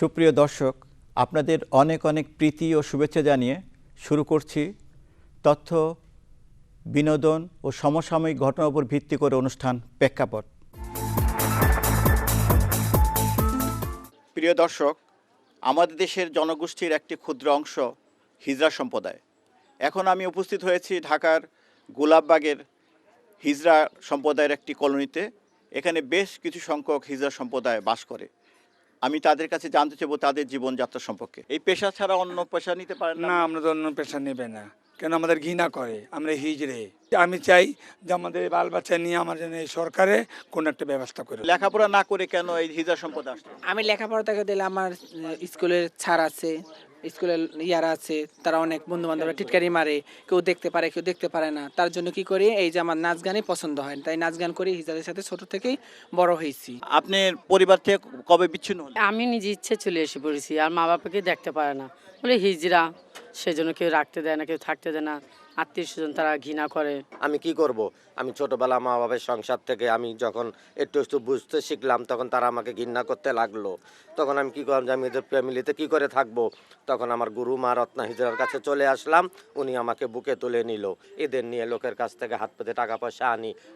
সুপ্রিয় দর্শক, আপনাদের অনেক অনেক প্রীতি ও শুভেচ্ছা জানিয়ে শুরু করছি তথ্য, বিনোদন ও সমসাময়িক ঘটনার উপর ভিত্তি করে অনুষ্ঠান প্রেক্ষাপট। প্রিয় দর্শক, আমাদের দেশের জনগোষ্ঠীর একটি ক্ষুদ্র অংশ হিজড়া সম্প্রদায়। এখন আমি উপস্থিত হয়েছি ঢাকার গোলাপবাগের হিজড়া সম্প্রদায়ের একটি কলোনিতে। এখানে বেশ কিছু সংখ্যক হিজড়া সম্প্রদায় বাস করে। আমি তাদের কাছে জানতে চাইবো তাদের জীবনযাত্রা সম্পর্কে। এই পেশা ছাড়া অন্য পেশা নিতে পারেন না, আমরা তো অন্য পেশা নেবে না, কেন আমাদের ঘৃণা করে, আমরা হিজড়ে। আমি চাই যে আমাদের বাল বাচ্চা নিয়ে আমার জন্য এই সরকারে কোনো একটা ব্যবস্থা করে। লেখাপড়া না করে কেন এই হিজড়া সম্প্রদায় আসছে? আমি লেখাপড়া থেকে দিলে আমার স্কুলের ছাড় আছে, স্কুলের ইয়ারা আছে, তারা অনেক বন্ধু বান্ধবরা টিটকারি মারে, কেউ দেখতে পারে কেউ দেখতে পারে না। তার জন্য কি করি, এই যে আমার নাচ গানই পছন্দ হয়, তাই নাচ গান করি, হিজাবের সাথে ছোট থেকেই বড় হয়েছি। আপনার পরিবার থেকে কবে বিচ্ছিন্ন হলেন? আমি নিজে ইচ্ছে চলে এসে পড়েছি, আর মা বাবাকে দেখতে পারে না বলে হিজড়া, সেজন্য কেউ রাখতে দেয় না, কেউ থাকতে দেয় না, আত্মীয় স্বজন তারা ঘৃণা করে। আমি কি করব? আমি ছোটবেলা মা বাবার সংসার থেকে আমি যখন একটু একটু বুঝতে শিখলাম, তখন তারা আমাকে ঘৃণা করতে লাগলো। তখন আমি কি করলাম যে আমি এদের ফ্যামিলিতে কি করে থাকবো। তখন আমার গুরু মা রত্না হিজড়ার কাছে চলে আসলাম। উনি আমাকে বুকে তুলে নিল। এদের নিয়ে লোকের কাছ থেকে হাত পেতে টাকা পয়সা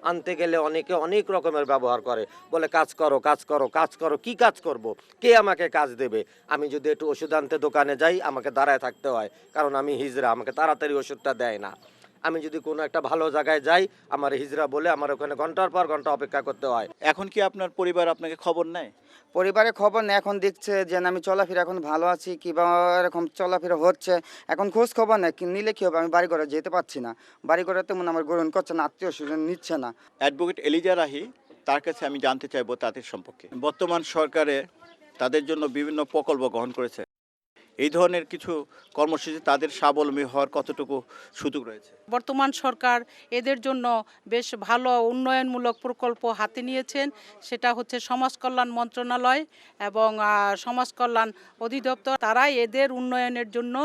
আনতে গেলে অনেকে অনেক রকমের ব্যবহার করে, বলে কাজ করো কাজ করো কাজ করো। কি কাজ করব? কে আমাকে কাজ দেবে? আমি যদি একটু ওষুধ আনতে দোকানে যাই, আমাকে দাঁড়ায় থাকতে হয়, কারণ আমি হিজড়া, আমাকে তাড়াতাড়ি ওষুধটা দেয় না। আমি যদি কোনো একটা ভালো জায়গায় যাই, আমার হিজড়া বলে আমার ওখানে ঘন্টার পর ঘন্টা অপেক্ষা করতে হয়। এখন কি আপনার পরিবার আপনাকে খবর নেয়? পরিবারের খবর নেই, এখন দেখছে যে আমি চলাফেরা এখন ভালো আছি কিংবা এরকম চলাফেরা হচ্ছে, এখন খোঁজ খবর নেই। নিলে কি হবে, আমি বাড়ি ঘরে যেতে পারছি না, বাড়ি ঘরে তেমন আমার গ্রহণ করছে না, আত্মীয় স্বজন নিচ্ছে না। অ্যাডভোকেট এলিজা রাহি, তার কাছে আমি জানতে চাইবো তাদের সম্পর্কে। বর্তমান সরকারে তাদের জন্য বিভিন্ন প্রকল্প গ্রহণ করেছে। এই ধরনের কিছু কর্মসূচি তাদের স্বাবলম্বী হওয়ার কতটুকু সুযোগ রয়েছে? বর্তমান সরকার এদের জন্য বেশ ভালো উন্নয়নমূলক প্রকল্প হাতে নিয়েছেন। সেটা হচ্ছে সমাজ কল্যাণ মন্ত্রণালয় এবং সমাজ কল্যাণ অধিদপ্তর, তারাই এদের উন্নয়নের জন্য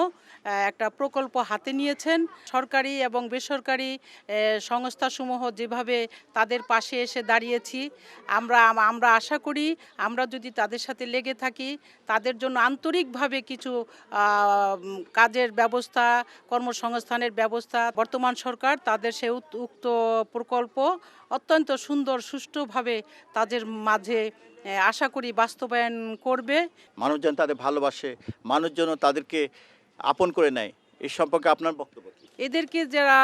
একটা প্রকল্প হাতে নিয়েছেন। সরকারি এবং বেসরকারি সংস্থাসমূহ যেভাবে তাদের পাশে এসে দাঁড়িয়েছি, আমরা আশা করি আমরা যদি তাদের সাথে লেগে থাকি, তাদের জন্য আন্তরিকভাবে কিছু কাজের ব্যবস্থা, কর্মসংস্থানের ব্যবস্থা, বর্তমান সরকার তাদের সে উক্ত প্রকল্প অত্যন্ত সুন্দর সুষ্ঠুভাবে তাদের মাঝে আশা করি বাস্তবায়ন করবে। মানুষজন তাদের ভালোবাসে, মানুষজন তাদেরকে আপন করে নেয়। এই সম্পর্কে আপনার বক্তব্য কি? এদেরকে যারা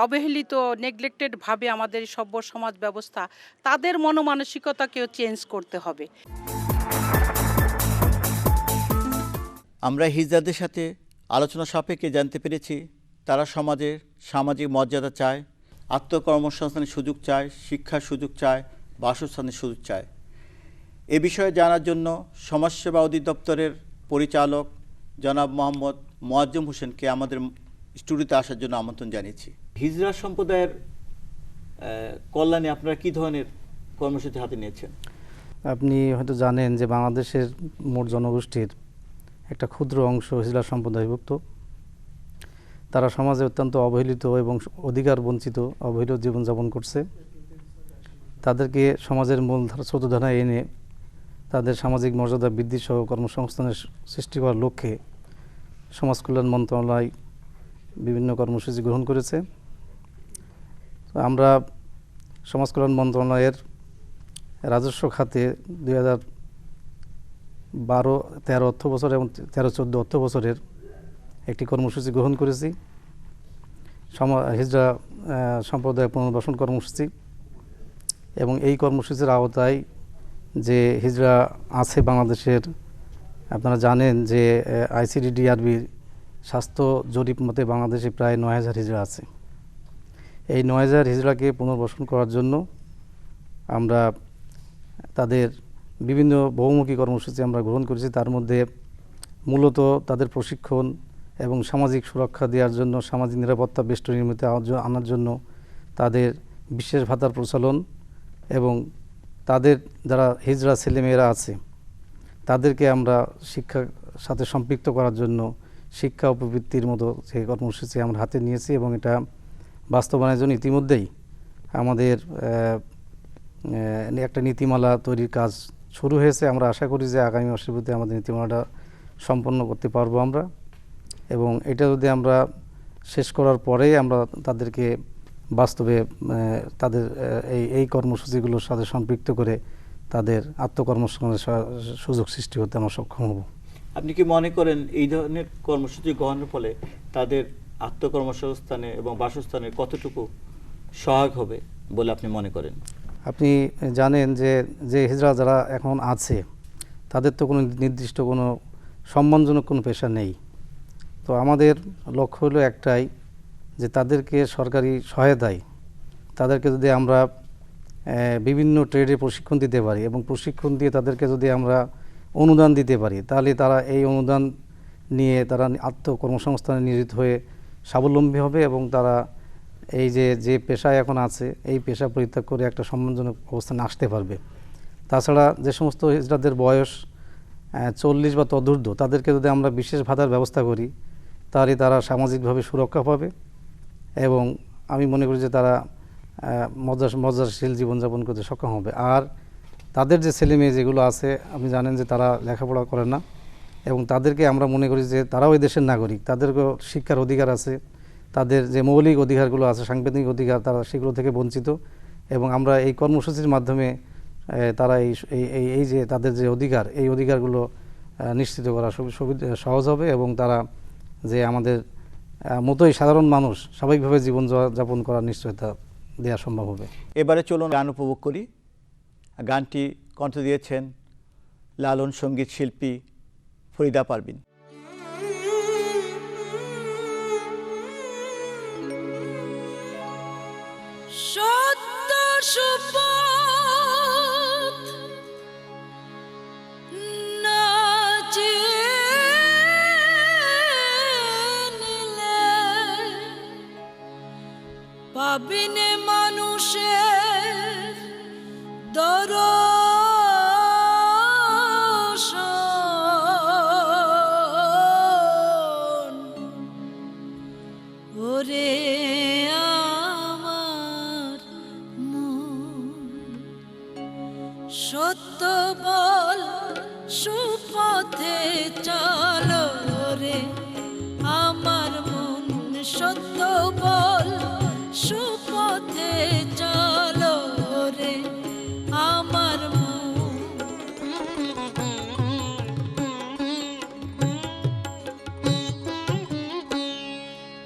অবহেলিত, নেগলেক্টেড ভাবে আমাদের সভ্য সমাজ ব্যবস্থা, তাদের মনোমানসিকতাকেও চেঞ্জ করতে হবে। আমরা হিজড়াদের সাথে আলোচনা সাপেক্ষে জানতে পেরেছি তারা সমাজের সামাজিক মর্যাদা চায়, আত্মকর্মসংস্থানের সুযোগ চায়, শিক্ষার সুযোগ চায়, বাসস্থানের সুযোগ চায়। এ বিষয়ে জানার জন্য সমাজসেবা অধিদপ্তরের পরিচালক জনাব মোহাম্মদ মোয়াজ্জেম হোসেনকে আমাদের স্টুডিওতে আসার জন্য আমন্ত্রণ জানিয়েছি। হিজড়া সম্প্রদায়ের কল্যাণে আপনারা কী ধরনের কর্মসূচি হাতে নিয়েছেন? আপনি হয়তো জানেন যে বাংলাদেশের মোট জনগোষ্ঠীর একটা ক্ষুদ্র অংশ হিজড়া সম্প্রদায়ভুক্ত। তারা সমাজে অত্যন্ত অবহেলিত এবং অধিকার বঞ্চিত, অবহেলিত জীবনযাপন করছে। তাদেরকে সমাজের মূলধারা স্রোতধারায় এনে তাদের সামাজিক মর্যাদা বৃদ্ধি সহ কর্মসংস্থানের সৃষ্টি করার লক্ষ্যে সমাজ কল্যাণ মন্ত্রণালয় বিভিন্ন কর্মসূচি গ্রহণ করেছে। আমরা সমাজ কল্যাণ মন্ত্রণালয়ের রাজস্ব খাতে 2012-13 অর্থ বছর এবং 13-14 অর্থ বছরের একটি কর্মসূচি গ্রহণ করেছি, হিজড়া সম্প্রদায় পুনর্বাসন কর্মসূচি। এবং এই কর্মসূচির আওতায় যে হিজড়া আছে বাংলাদেশের, আপনারা জানেন যে ICDDRBর স্বাস্থ্য জরিপ মতে বাংলাদেশে প্রায় 9000 হিজড়া আছে। এই 9000 হিজড়াকে পুনর্বাসন করার জন্য আমরা তাদের বিভিন্ন বহুমুখী কর্মসূচি আমরা গ্রহণ করেছি। তার মধ্যে মূলত তাদের প্রশিক্ষণ এবং সামাজিক সুরক্ষা দেওয়ার জন্য, সামাজিক নিরাপত্তা বেষ্টনীর মধ্যে আনার জন্য তাদের বিশেষ ভাতার প্রচলন এবং তাদের যারা হিজড়া ছেলেমেয়েরা আছে তাদেরকে আমরা শিক্ষার সাথে সম্পৃক্ত করার জন্য শিক্ষা ও প্রবৃত্তির মতো যে কর্মসূচি আমরা হাতে নিয়েছি এবং এটা বাস্তবায়নের জন্য ইতিমধ্যেই আমাদের একটা নীতিমালা তৈরির কাজ শুরু হয়েছে। আমরা আশা করি যে আগামী মাসের মধ্যে আমাদের নীতিমালাটা সম্পন্ন করতে পারবো আমরা, এবং এটা যদি আমরা শেষ করার পরেই আমরা তাদেরকে বাস্তবে তাদের এই কর্মসূচিগুলোর সাথে সম্পৃক্ত করে তাদের আত্মকর্মসংস্থানের সুযোগ সৃষ্টি করতে আমরা সক্ষম হব। আপনি কি মনে করেন এই ধরনের কর্মসূচি গ্রহণের ফলে তাদের আত্মকর্মসংস্থানে এবং বাসস্থানে কতটুকু সহায়ক হবে বলে আপনি মনে করেন? আপনি জানেন যে হিজড়া যারা এখন আছে তাদের তো কোনো নির্দিষ্ট কোনো সম্মানজনক কোনো পেশা নেই। তো আমাদের লক্ষ্য হলো একটাই, যে তাদেরকে সরকারি সহায়তায় তাদেরকে যদি আমরা বিভিন্ন ট্রেডে প্রশিক্ষণ দিতে পারি এবং প্রশিক্ষণ দিয়ে তাদেরকে যদি আমরা অনুদান দিতে পারি, তাহলে তারা এই অনুদান নিয়ে তারা আত্মকর্মসংস্থানে নিয়োজিত হয়ে স্বাবলম্বী হবে এবং তারা এই যে পেশায় এখন আছে এই পেশা পরিত্যাগ করে একটা সম্মানজনক অবস্থানে আসতে পারবে। তাছাড়া যে সমস্ত হিজড়াদের বয়স 40 বা তদূর্ধ্ব, তাদেরকে যদি আমরা বিশেষ ভাতার ব্যবস্থা করি তাহলে সামাজিকভাবে সুরক্ষা পাবে এবং আমি মনে করি যে তারা মর্যাদাশীল জীবনযাপন করতে সক্ষম হবে। আর তাদের যে ছেলে মেয়ে যেগুলো আছে, আপনি জানেন যে তারা লেখাপড়া করে না এবং তাদেরকে আমরা মনে করি যে তারাও এই দেশের নাগরিক, তাদেরকেও শিক্ষার অধিকার আছে, তাদের যে মৌলিক অধিকারগুলো আছে, সাংবিধানিক অধিকার, তারা সেগুলো থেকে বঞ্চিত। এবং আমরা এই কর্মসূচির মাধ্যমে তারা এই যে তাদের যে অধিকার, এই অধিকারগুলো নিশ্চিত করা সহজ হবে এবং তারা যে আমাদের মতোই সাধারণ মানুষ স্বাভাবিকভাবে জীবন যাপন করার নিশ্চয়তা দেওয়া সম্ভব হবে। এবারে চলুন গান উপভোগ করি। গানটি কণ্ঠ দিয়েছেন লালন সঙ্গীত শিল্পী ফরিদা পারভিন। সত্য সুপথ না চিনিলে পাবিনে মানুষের দর্শন। ওরে সত্য বল সুপথে চলো রে আমার মন, সত্য বল সুপথে চলো রে আমার মন।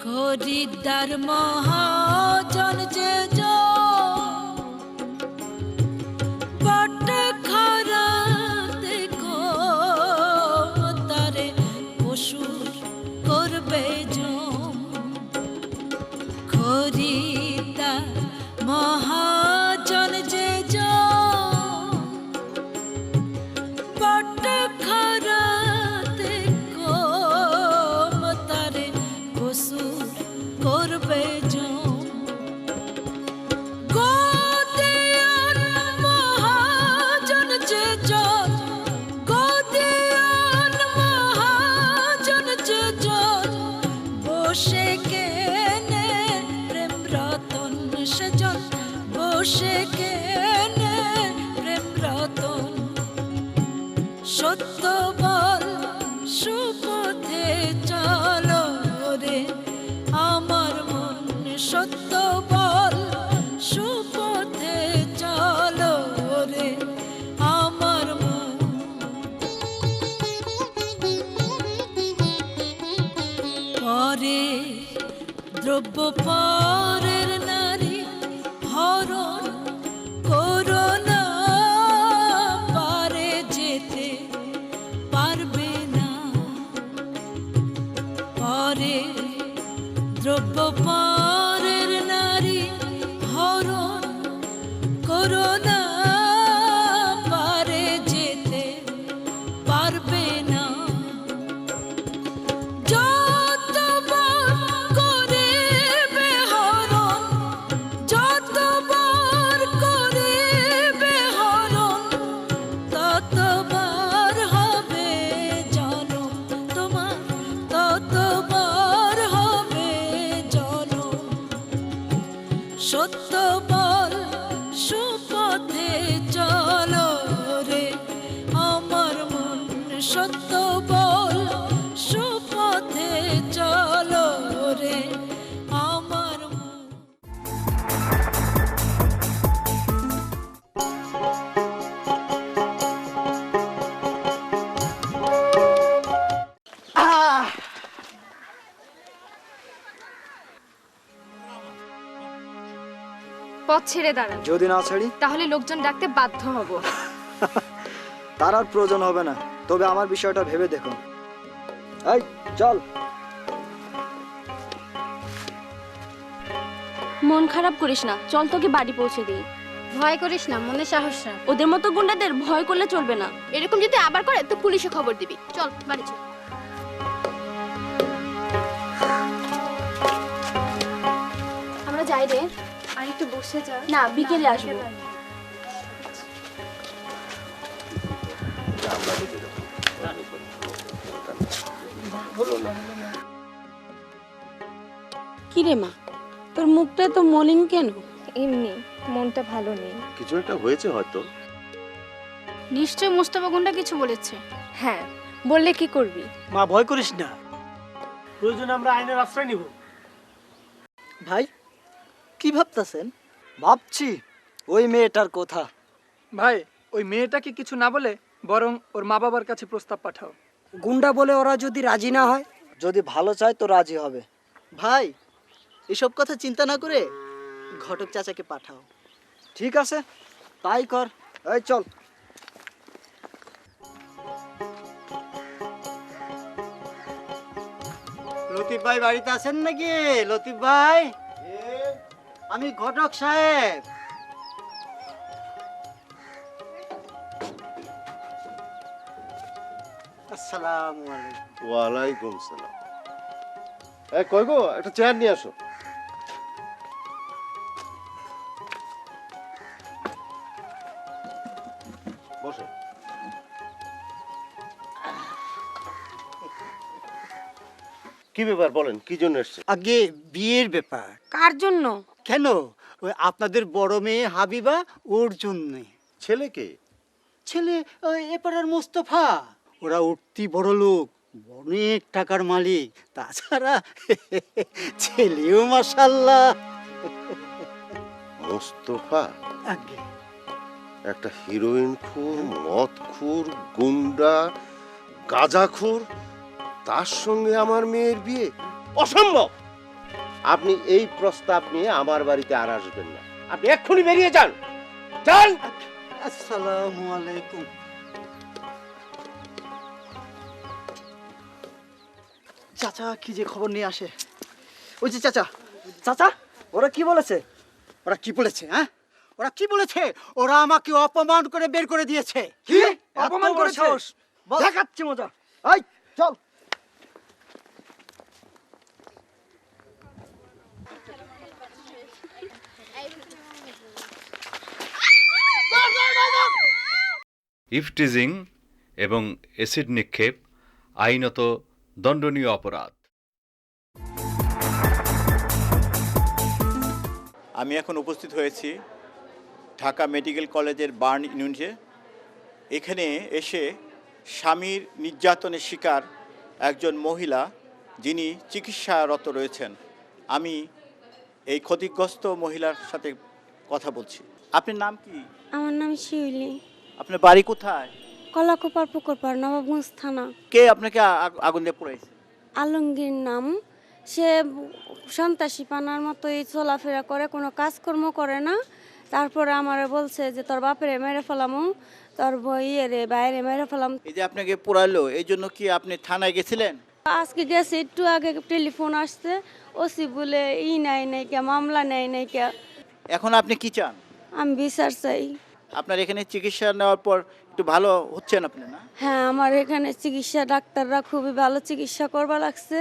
খরিদ্দার মহাজন যে মহাজন যে বট খরাতে কম তারে কসুর করবে গোদিয়ান মহাজন যে গোদিয়ান মহাজন যে বসে কেনে প্রেম রতন সেজন, বসে কেনে প্রেম রতন। সত্য বল সুপথে চলো রে আমার মন, সত্য বল সুপথে চলো রে আমার মন। পরে দ্রব্য পরের নারী হরণ করোনা পারে যেতে পারবে না। পরে দ্রব্য পরের নারী হরণ করোনা পারে যেতে পারবে না। সত্য বল সুপথ পথ ছেড়ে দাঁড়ান। যদি না ছাড়ি তাহলে লোকজন ডাকতে বাধ্য হব। তার আর প্রয়োজন হবে না, তবে আমার বিষয়টা ভেবে দেখো। এই চল। মন খারাপ করিস না, চল তোকে বাড়ি পৌঁছে দিই। ভয় করিস না, মনে সাহস রাখ। ওদের মতো গুন্ডাদের ভয় করলে চলবে না। এরকম যদি আবার করে তো পুলিশে খবর দিবি। চল বাড়ি চল। আমরা যাই রে। আর একটু বসে যা। না, বিকেলে আসবো। কি রে মা, তোর মুখটা তো মলিন কেন? এমনি মনটা ভালো নেই। কিছু একটা হয়েছে হয়তো। নিশ্চয় মোস্তফা গুন্ডা কিছু বলেছে। হ্যাঁ, বললে কি করবি? মা ভয় করিস না, প্রয়োজনে আমরা আইনের আশ্রয় নিব। ভাই কি ভাবতেছেন? ভাবছি ওই মেয়েটার কথা। ভাই ওই মেয়েটাকে কিছু না বলে বরং ওর মা বাবার কাছে প্রস্তাব পাঠাও। গুন্ডা বলে ওরা যদি রাজি না হয়, যদি ভালো চায় তো রাজি হবে। ভাই এসব কথা চিন্তা না করে ঘটক চাচাকে পাঠাও। ঠিক আছে, তাই কর। এই চল। লতিফ ভাই বাড়িতে আছেন নাকি? লতিফ ভাই, আমি ঘটক সাহেব। আসসালামু আলাইকুম। ওয়ালাইকুম সালাম। কই গো, একটা চেয়ার নিয়ে আসো। বসো। কি ব্যাপার বলেন, কি জন্য এসেছে? আগে বিয়ের ব্যাপার। কার জন্য? কেন? ওই আপনাদের বড় মেয়ে হাবিবা, ওর জন্য। ছেলেকে? ছেলে ওই এপাড়ার মোস্তফা। ওরা উঠতি বড় লোক, অনেক টাকার মালিক। তাছাড়া ছেলেও মাশাআল্লাহ। মোস্তফা আগে একটা হিরোইন খুর, মদ খুর, গুন্ডা, গাঁজাখোর, তার সঙ্গে আমার মেয়ের বিয়ে? অসম্ভব। আপনি এই প্রস্তাব নিয়ে আমার বাড়িতে আর আসবেন না। আপনি এক্ষুনি বেরিয়ে যান। যান। আসসালামু আলাইকুম। চাচা কি যে খবর নিয়ে আসে। ওই যে চাচা। চাচা ওরা কি বলেছে? ওরা কি বলেছে? হ্যাঁ, ওরা কি বলেছে? ওরা আমাকে অপমান করে বের করে দিয়েছে। কি অপমান করেছে? দেখাচ্ছি মজা। এই চল। ইফটিজিং এবং অ্যাসিড নিক্ষেপ আইনত দণ্ডনীয় অপরাধ। আমি এখন উপস্থিত হয়েছি ঢাকা মেডিকেল কলেজের বার্ন ইউনিটে। এখানে এসে স্বামীর নির্যাতনের শিকার একজন মহিলা যিনি চিকিৎসারত রয়েছেন, আমি এই ক্ষতিগ্রস্ত মহিলার সাথে কথা বলছি। আপনার নাম কি? আমার নাম শিউলি। আপনার বাড়ি কোথায়? কলাকুপার পুকুরপাড়, নবাবগঞ্জ থানা। কে আপনাকে আগুন দিয়ে পোড়াইছে? আলমগীর নাম। সে সন্ত্রাসী পানার মতোই চলাফেরা করে, কোনো কাজকর্ম করে না। তারপরে আমারে বলছে যে তোর বাপেরে মেরে ফেলামু, তোর বইয়েরে বাইরে মেরে ফেলাম। এই যে আপনাকে পোড়ালো, এই জন্য কি আপনি থানায় গেছিলেন? আজকে গেছে, একটু আগে টেলিফোন আসছে, ওসি বলে নাই কে, মামলা নাই কে। এখন আপনি কি চান? আমি বিচার চাই। আপনার এখানে চিকিৎসা নেওয়ার পর একটু ভালো হচ্ছেন আপনি, না? হ্যাঁ, আমার এখানে চিকিৎসা, ডাক্তাররা খুবই ভালো চিকিৎসা করবা লাগছে।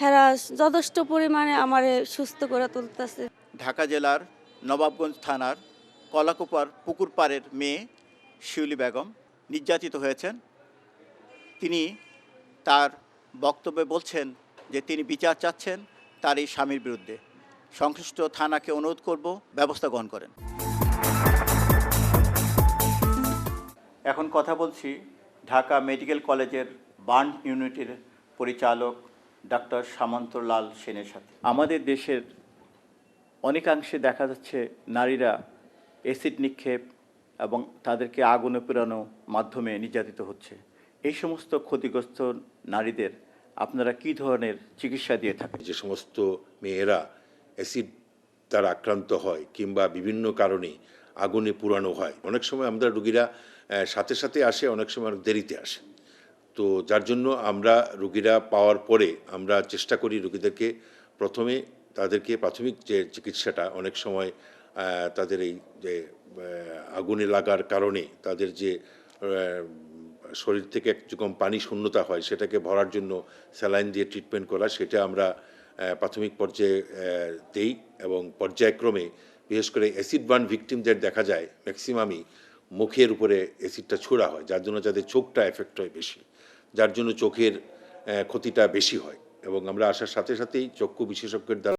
হেরা যথেষ্ট পরিমাণে আমারে সুস্থ করে তুলতেছে। ঢাকা জেলার নবাবগঞ্জ থানার কলাকুপার পুকুর পাড়ের মেয়ে শিউলি বেগম নির্যাতিত হয়েছেন। তিনি তার বক্তব্যে বলছেন যে তিনি বিচার চাচ্ছেন তার এই স্বামীর বিরুদ্ধে। সংশ্লিষ্ট থানাকে অনুরোধ করব ব্যবস্থা গ্রহণ করেন। এখন কথা বলছি ঢাকা মেডিকেল কলেজের বার্ন ইউনিটের পরিচালক ডক্টর সামন্তলাল সেনের সাথে। আমাদের দেশের অনেকাংশে দেখা যাচ্ছে নারীরা অ্যাসিড নিক্ষেপ এবং তাদেরকে আগুনে পোড়ানো মাধ্যমে নির্যাতিত হচ্ছে। এই সমস্ত ক্ষতিগ্রস্ত নারীদের আপনারা কী ধরনের চিকিৎসা দিয়ে থাকেন? যে সমস্ত মেয়েরা অ্যাসিড তারা আক্রান্ত হয় কিংবা বিভিন্ন কারণে আগুনে পুরানো হয়, অনেক সময় আমরা রুগীরা সাথে সাথে আসে, অনেক সময় অনেক দেরিতে আসে। তো যার জন্য আমরা রুগীরা পাওয়ার পরে আমরা চেষ্টা করি রুগীদেরকে প্রথমে তাদেরকে প্রাথমিক যে চিকিৎসাটা, অনেক সময় তাদের এই যে আগুনে লাগার কারণে তাদের যে শরীর থেকে একরকম পানি শূন্যতা হয়, সেটাকে ভরার জন্য স্যালাইন দিয়ে ট্রিটমেন্ট করা, সেটা আমরা প্রাথমিক পর্যায়ে দেই। এবং পর্যায়ক্রমে বিশেষ করে অ্যাসিড বার্ন ভিকটিমদের দেখা যায় ম্যাক্সিমামই মুখের উপরে অ্যাসিডটা ছোড়া হয়, যার জন্য যাদের চোখটা এফেক্ট হয় বেশি, যার জন্য চোখের ক্ষতিটা বেশি হয়। এবং আমরা আসার সাথে সাথেই চক্ষু বিশেষজ্ঞের দ্বারা